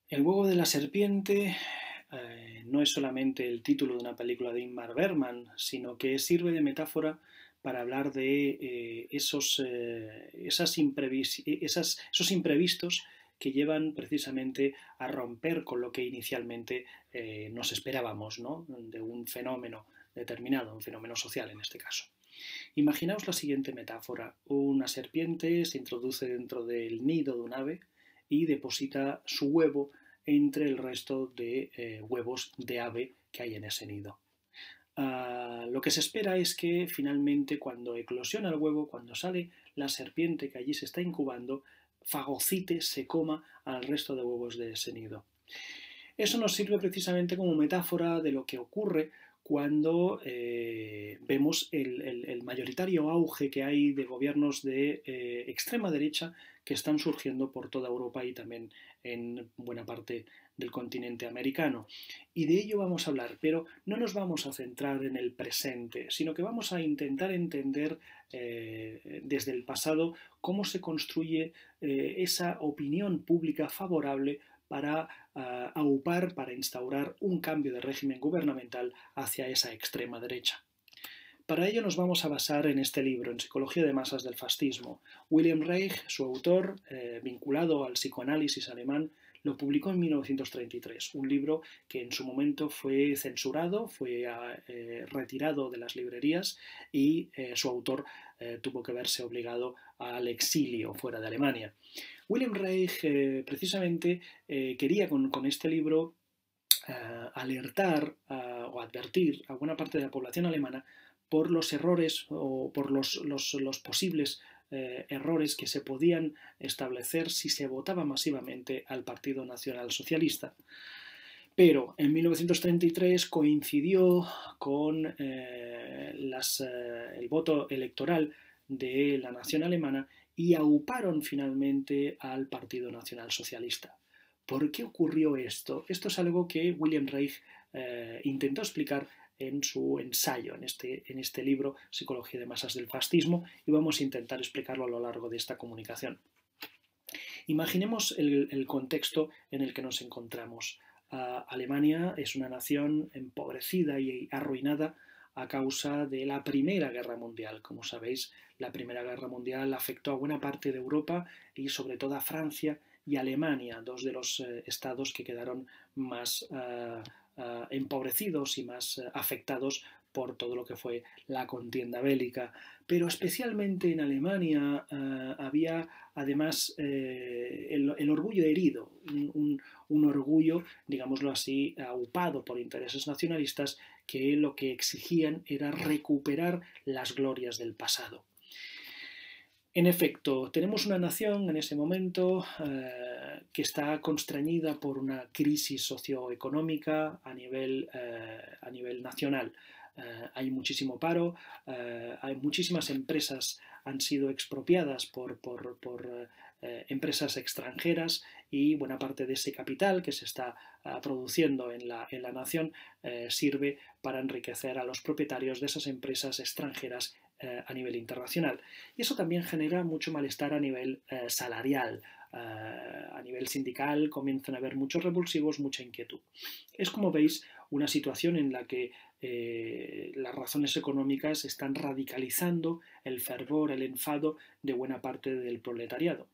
El huevo de la serpiente no es solamente el título de una película de Ingmar Bergman, sino que sirve de metáfora para hablar de esos imprevistos que llevan precisamente a romper con lo que inicialmente nos esperábamos, ¿no? De un fenómeno determinado, un fenómeno social en este caso. Imaginaos la siguiente metáfora. Una serpiente se introduce dentro del nido de un ave y deposita su huevo entre el resto de huevos de ave que hay en ese nido. Lo que se espera es que finalmente cuando eclosiona el huevo, cuando sale la serpiente que allí se está incubando, fagocite, se coma al resto de huevos de ese nido. Eso nos sirve precisamente como metáfora de lo que ocurre cuando vemos el mayoritario auge que hay de gobiernos de extrema derecha que están surgiendo por toda Europa y también en buena parte del continente americano. Y de ello vamos a hablar, pero no nos vamos a centrar en el presente, sino que vamos a intentar entender desde el pasado cómo se construye esa opinión pública favorable para aupar, para instaurar un cambio de régimen gubernamental hacia esa extrema derecha. Para ello nos vamos a basar en este libro, en Psicología de masas del fascismo. William Reich, su autor, vinculado al psicoanálisis alemán, lo publicó en 1933, un libro que en su momento fue censurado, fue retirado de las librerías y su autor tuvo que verse obligado al exilio fuera de Alemania. William Reich precisamente quería con este libro alertar o advertir a buena parte de la población alemana por los errores o por los posibles errores que se podían establecer si se votaba masivamente al Partido Nacional Socialista. Pero en 1933 coincidió con el voto electoral de la nación alemana y auparon finalmente al Partido Nacional Socialista. ¿Por qué ocurrió esto? Esto es algo que William Reich intentó explicar en su ensayo, en este libro, Psicología de masas del fascismo, y vamos a intentar explicarlo a lo largo de esta comunicación. Imaginemos el contexto en el que nos encontramos. Alemania es una nación empobrecida y arruinada a causa de la Primera Guerra Mundial. Como sabéis, la Primera Guerra Mundial afectó a buena parte de Europa y sobre todo a Francia y Alemania, dos de los estados que quedaron más empobrecidos y más afectados por todo lo que fue la contienda bélica. Pero especialmente en Alemania había además el orgullo herido, un orgullo, digámoslo así, aupado por intereses nacionalistas que lo que exigían era recuperar las glorias del pasado. En efecto, tenemos una nación en ese momento que está constreñida por una crisis socioeconómica a nivel nacional. Hay muchísimo paro, hay muchísimas empresas han sido expropiadas por empresas extranjeras y buena parte de ese capital que se está produciendo en la nación sirve para enriquecer a los propietarios de esas empresas extranjeras a nivel internacional. Y eso también genera mucho malestar a nivel salarial. A nivel sindical comienzan a haber muchos revulsivos, mucha inquietud. Es, como veis, una situación en la que las razones económicas están radicalizando el fervor, el enfado de buena parte del proletariado.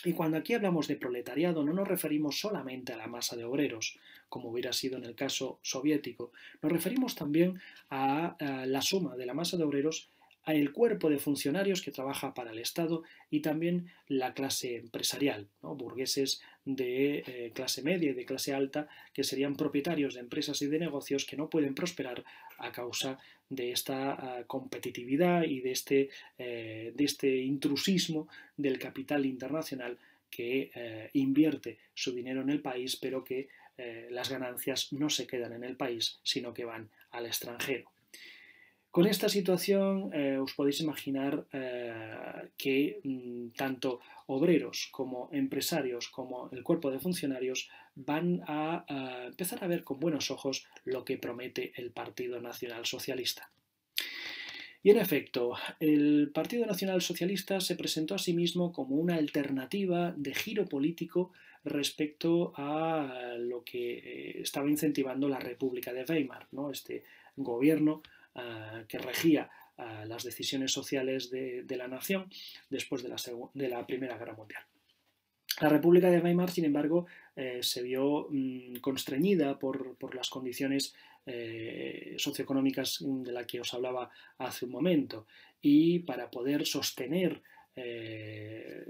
Y cuando aquí hablamos de proletariado no nos referimos solamente a la masa de obreros, como hubiera sido en el caso soviético, nos referimos también a la suma de la masa de obreros, el cuerpo de funcionarios que trabaja para el Estado y también la clase empresarial, ¿no? Burgueses de clase media y de clase alta que serían propietarios de empresas y de negocios que no pueden prosperar a causa de esta competitividad y de este intrusismo del capital internacional que invierte su dinero en el país, pero que las ganancias no se quedan en el país, sino que van al extranjero. Con esta situación os podéis imaginar que tanto obreros como empresarios como el cuerpo de funcionarios van a empezar a ver con buenos ojos lo que promete el Partido Nacional Socialista. Y en efecto, el Partido Nacional Socialista se presentó a sí mismo como una alternativa de giro político respecto a lo que estaba incentivando la República de Weimar, ¿no? Este gobierno que regía las decisiones sociales de la nación después de la Primera Guerra Mundial. La República de Weimar, sin embargo, se vio constreñida por las condiciones socioeconómicas de las que os hablaba hace un momento, y para poder sostener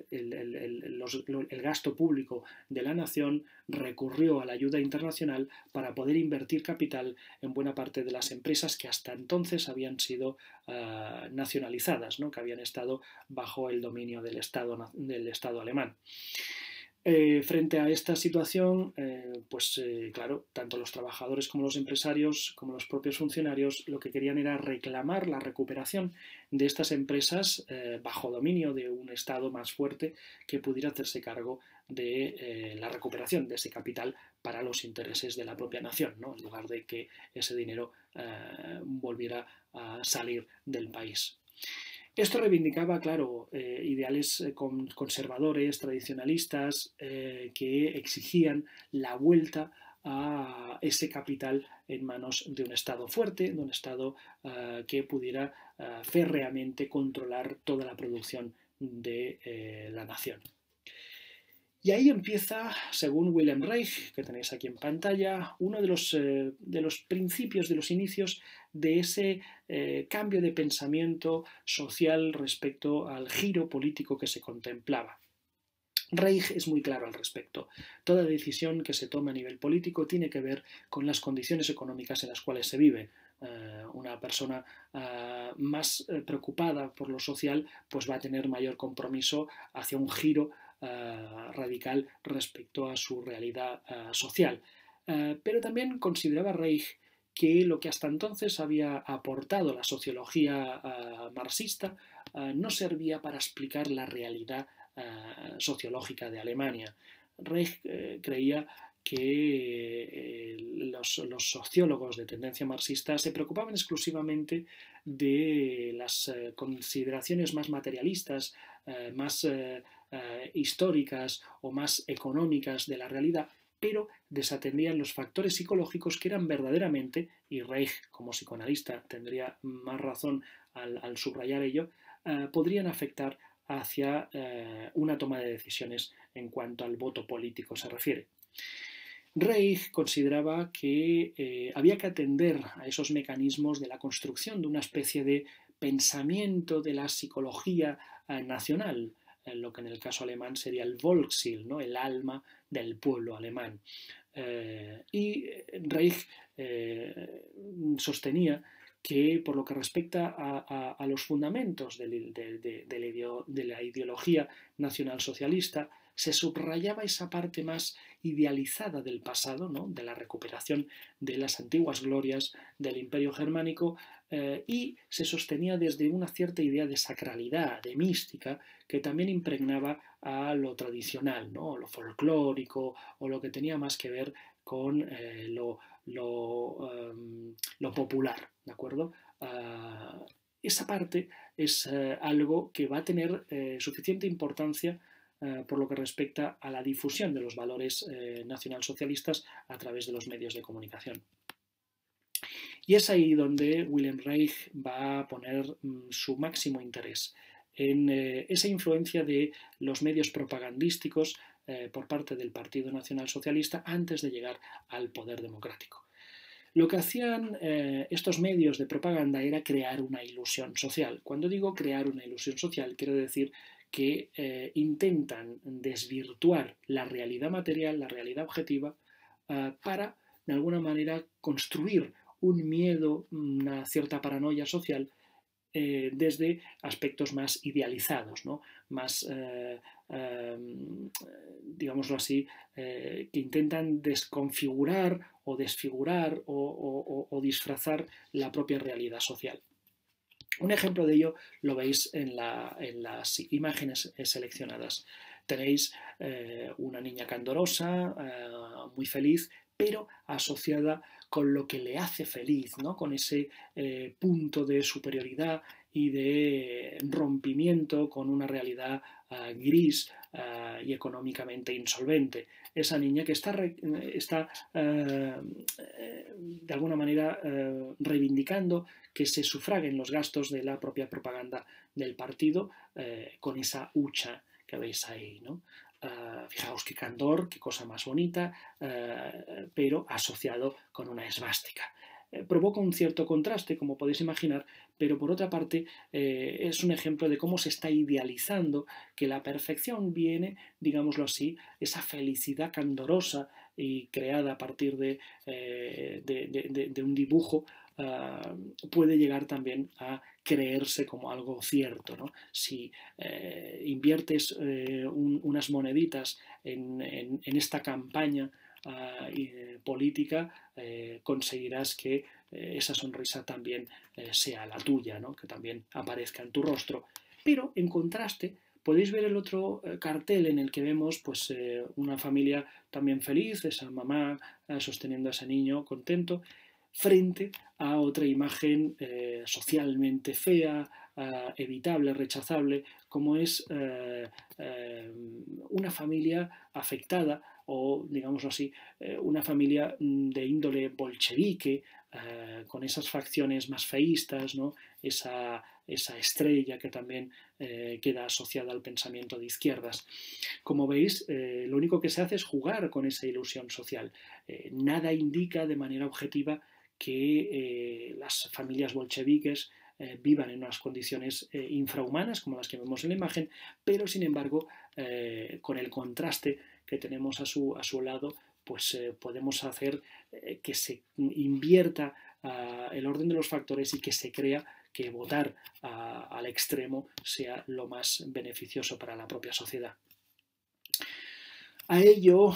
el gasto público de la nación recurrió a la ayuda internacional para poder invertir capital en buena parte de las empresas que hasta entonces habían sido nacionalizadas, ¿no? Que habían estado bajo el dominio del Estado alemán. Frente a esta situación, claro, tanto los trabajadores como los empresarios, como los propios funcionarios, lo que querían era reclamar la recuperación de estas empresas bajo dominio de un Estado más fuerte que pudiera hacerse cargo de la recuperación de ese capital para los intereses de la propia nación, ¿no? En lugar de que ese dinero volviera a salir del país. Esto reivindicaba, claro, ideales conservadores, tradicionalistas, que exigían la vuelta a ese capital en manos de un Estado fuerte, de un Estado que pudiera férreamente controlar toda la producción de la nación. Y ahí empieza, según Wilhelm Reich, que tenéis aquí en pantalla, uno de los principios, de los inicios de ese cambio de pensamiento social respecto al giro político que se contemplaba. Reich es muy claro al respecto. Toda decisión que se toma a nivel político tiene que ver con las condiciones económicas en las cuales se vive. Una persona más preocupada por lo social, pues va a tener mayor compromiso hacia un giro radical respecto a su realidad social. Pero también consideraba Reich que lo que hasta entonces había aportado la sociología marxista no servía para explicar la realidad sociológica de Alemania. Reich creía que los sociólogos de tendencia marxista se preocupaban exclusivamente de las consideraciones más materialistas, más históricas o más económicas de la realidad, pero desatendían los factores psicológicos que eran verdaderamente, y Reich como psicoanalista tendría más razón al subrayar ello, podrían afectar hacia una toma de decisiones en cuanto al voto político se refiere. Reich consideraba que había que atender a esos mecanismos de la construcción de una especie de pensamiento de la psicología nacional, lo que en el caso alemán sería el Volksseele, ¿no? El alma del pueblo alemán. Y Reich sostenía que por lo que respecta a los fundamentos de la ideología nacionalsocialista, se subrayaba esa parte más idealizada del pasado, ¿no? De la recuperación de las antiguas glorias del Imperio Germánico, y se sostenía desde una cierta idea de sacralidad, de mística, que también impregnaba a lo tradicional, ¿no? Lo folclórico o lo que tenía más que ver con lo popular, ¿de acuerdo? Esa parte es algo que va a tener suficiente importancia por lo que respecta a la difusión de los valores nacionalsocialistas a través de los medios de comunicación. Y es ahí donde Wilhelm Reich va a poner su máximo interés, en esa influencia de los medios propagandísticos por parte del Partido Nacional Socialista antes de llegar al poder democrático. Lo que hacían estos medios de propaganda era crear una ilusión social. Cuando digo crear una ilusión social, quiero decir que intentan desvirtuar la realidad material, la realidad objetiva, para, de alguna manera, construir un miedo, una cierta paranoia social desde aspectos más idealizados, ¿no? Más, digámoslo así, que intentan desconfigurar o desfigurar o disfrazar la propia realidad social. Un ejemplo de ello lo veis en las imágenes seleccionadas. Tenéis una niña candorosa, muy feliz, pero asociada con lo que le hace feliz, ¿no? Con ese punto de superioridad y de rompimiento con una realidad gris y económicamente insolvente. Esa niña que está de alguna manera reivindicando que se sufraguen los gastos de la propia propaganda del partido con esa hucha que veis ahí, ¿no? Fijaos qué candor, qué cosa más bonita, pero asociado con una esvástica. Provoca un cierto contraste, como podéis imaginar, pero por otra parte es un ejemplo de cómo se está idealizando que la perfección viene, digámoslo así, esa felicidad candorosa y creada a partir de un dibujo, puede llegar también a creerse como algo cierto, ¿no? Si inviertes unas moneditas en esta campaña política, conseguirás que esa sonrisa también sea la tuya, ¿no? Que también aparezca en tu rostro. Pero en contraste, podéis ver el otro cartel en el que vemos pues, una familia también feliz, esa mamá sosteniendo a ese niño contento, frente a otra imagen socialmente fea, evitable, rechazable, como es una familia afectada o, digámoslo así, una familia de índole bolchevique, con esas facciones más feístas, ¿no? esa estrella que también queda asociada al pensamiento de izquierdas. Como veis, lo único que se hace es jugar con esa ilusión social. Nada indica de manera objetiva que las familias bolcheviques vivan en unas condiciones infrahumanas como las que vemos en la imagen, pero sin embargo, con el contraste que tenemos a su lado, pues podemos hacer que se invierta el orden de los factores y que se crea que votar al extremo sea lo más beneficioso para la propia sociedad. A ello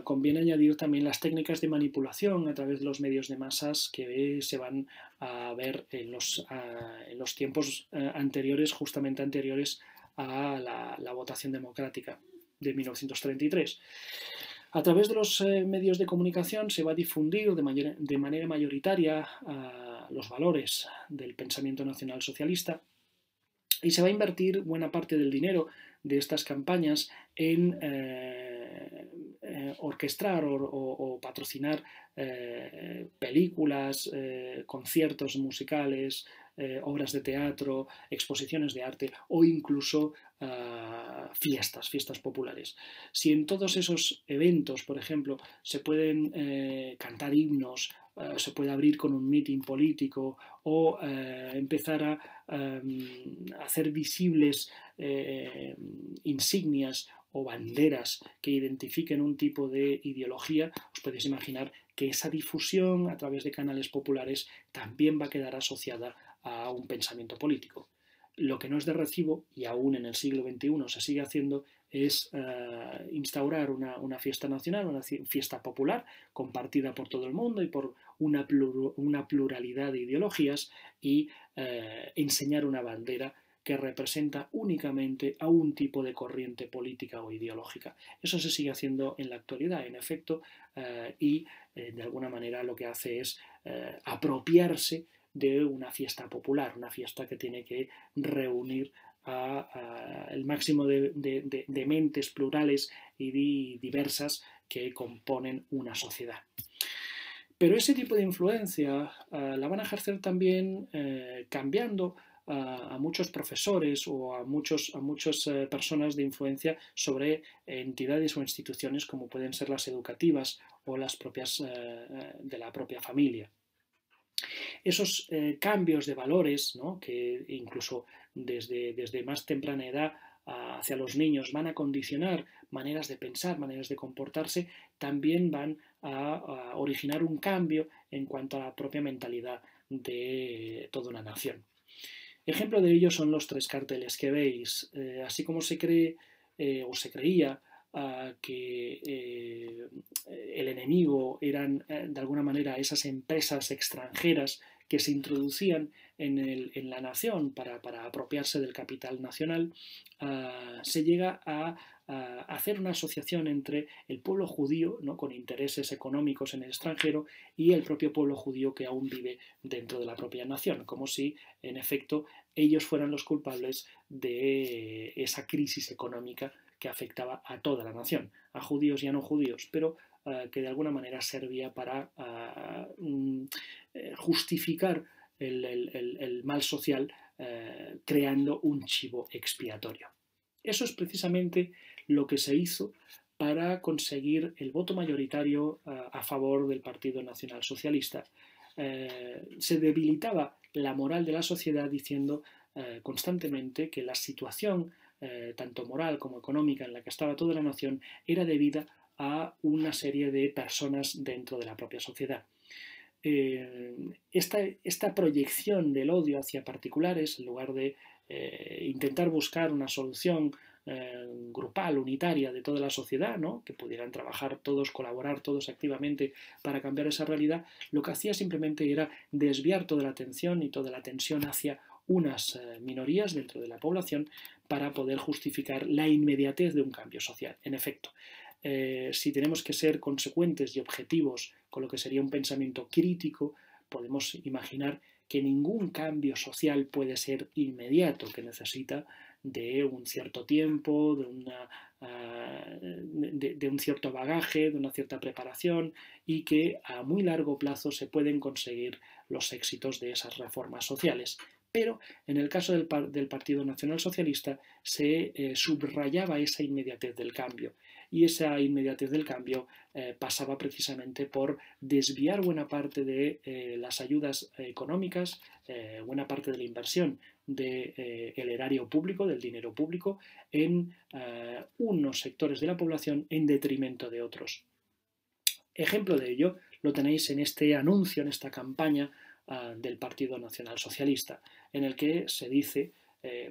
conviene añadir también las técnicas de manipulación a través de los medios de masas que se van a ver en los tiempos anteriores, justamente anteriores a la votación democrática de 1933. A través de los medios de comunicación se va a difundir de manera mayoritaria los valores del pensamiento nacional socialista y se va a invertir buena parte del dinero de estas campañas en orquestar o patrocinar películas, conciertos musicales, obras de teatro, exposiciones de arte o incluso fiestas populares. Si en todos esos eventos, por ejemplo, se pueden cantar himnos, se puede abrir con un mitin político o empezar a hacer visibles insignias o banderas que identifiquen un tipo de ideología, os podéis imaginar que esa difusión a través de canales populares también va a quedar asociada a un pensamiento político. Lo que no es de recibo, y aún en el siglo XXI se sigue haciendo, es instaurar una fiesta nacional, una fiesta popular, compartida por todo el mundo y por una pluralidad de ideologías, y enseñar una bandera que representa únicamente a un tipo de corriente política o ideológica. Eso se sigue haciendo en la actualidad, en efecto, y de alguna manera lo que hace es apropiarse de una fiesta popular, una fiesta que tiene que reunir el máximo de mentes plurales y diversas que componen una sociedad. Pero ese tipo de influencia la van a ejercer también cambiando a muchos profesores o a muchas personas de influencia sobre entidades o instituciones como pueden ser las educativas o las propias de la propia familia. Esos cambios de valores, ¿no? Que incluso desde más temprana edad hacia los niños van a condicionar maneras de pensar, maneras de comportarse, también van a originar un cambio en cuanto a la propia mentalidad de toda una nación. Ejemplo de ello son los tres carteles que veis. Así como se cree o se creía que el enemigo eran de alguna manera esas empresas extranjeras que se introducían en la nación para apropiarse del capital nacional, se llega a hacer una asociación entre el pueblo judío, ¿no? con intereses económicos en el extranjero, y el propio pueblo judío que aún vive dentro de la propia nación, como si en efecto ellos fueran los culpables de esa crisis económica que afectaba a toda la nación, a judíos y a no judíos, pero que de alguna manera servía para justificar el mal social creando un chivo expiatorio. Eso es precisamente lo que se hizo para conseguir el voto mayoritario a favor del Partido Nacional Socialista. Se debilitaba la moral de la sociedad diciendo constantemente que la situación, tanto moral como económica, en la que estaba toda la nación, era debida a una serie de personas dentro de la propia sociedad. Esta proyección del odio hacia particulares, en lugar de intentar buscar una solución grupal, unitaria de toda la sociedad, ¿no? Que pudieran trabajar todos, colaborar todos activamente para cambiar esa realidad, lo que hacía simplemente era desviar toda la atención y toda la tensión hacia unas minorías dentro de la población para poder justificar la inmediatez de un cambio social. En efecto, si tenemos que ser consecuentes y objetivos con lo que sería un pensamiento crítico, podemos imaginar que ningún cambio social puede ser inmediato, que necesita de un cierto tiempo, de un cierto bagaje, de una cierta preparación, y que a muy largo plazo se pueden conseguir los éxitos de esas reformas sociales. Pero en el caso del Partido Nacional Socialista se subrayaba esa inmediatez del cambio, y esa inmediatez del cambio pasaba precisamente por desviar buena parte de las ayudas económicas, buena parte de la inversión del erario público, del dinero público, en unos sectores de la población en detrimento de otros. Ejemplo de ello lo tenéis en este anuncio, en esta campaña del Partido Nacional Socialista, en el que se dice,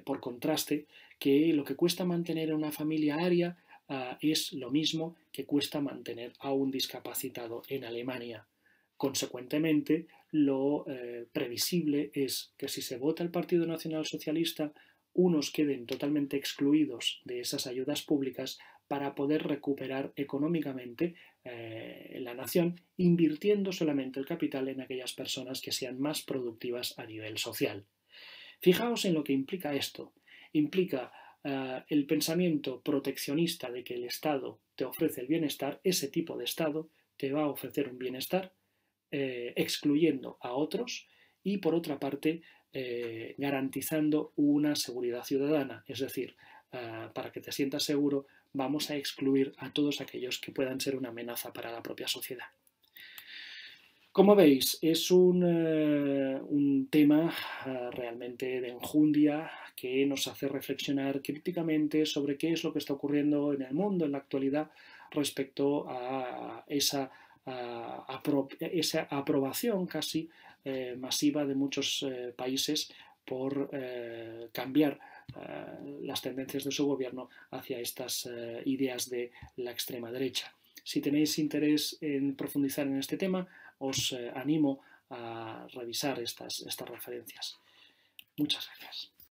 por contraste, que lo que cuesta mantener a una familia aria es lo mismo que cuesta mantener a un discapacitado en Alemania. Consecuentemente, lo previsible es que si se vota el Partido Nacional Socialista, unos queden totalmente excluidos de esas ayudas públicas para poder recuperar económicamente la nación, invirtiendo solamente el capital en aquellas personas que sean más productivas a nivel social. Fijaos en lo que implica esto. Implica el pensamiento proteccionista de que el Estado te ofrece el bienestar. Ese tipo de Estado te va a ofrecer un bienestar excluyendo a otros, y por otra parte garantizando una seguridad ciudadana, es decir, para que te sientas seguro vamos a excluir a todos aquellos que puedan ser una amenaza para la propia sociedad. Como veis, es un tema realmente de enjundia que nos hace reflexionar críticamente sobre qué es lo que está ocurriendo en el mundo en la actualidad respecto a esa aprobación casi masiva de muchos países por cambiar las tendencias de su gobierno hacia estas ideas de la extrema derecha. Si tenéis interés en profundizar en este tema, os animo a revisar estas referencias. Muchas gracias.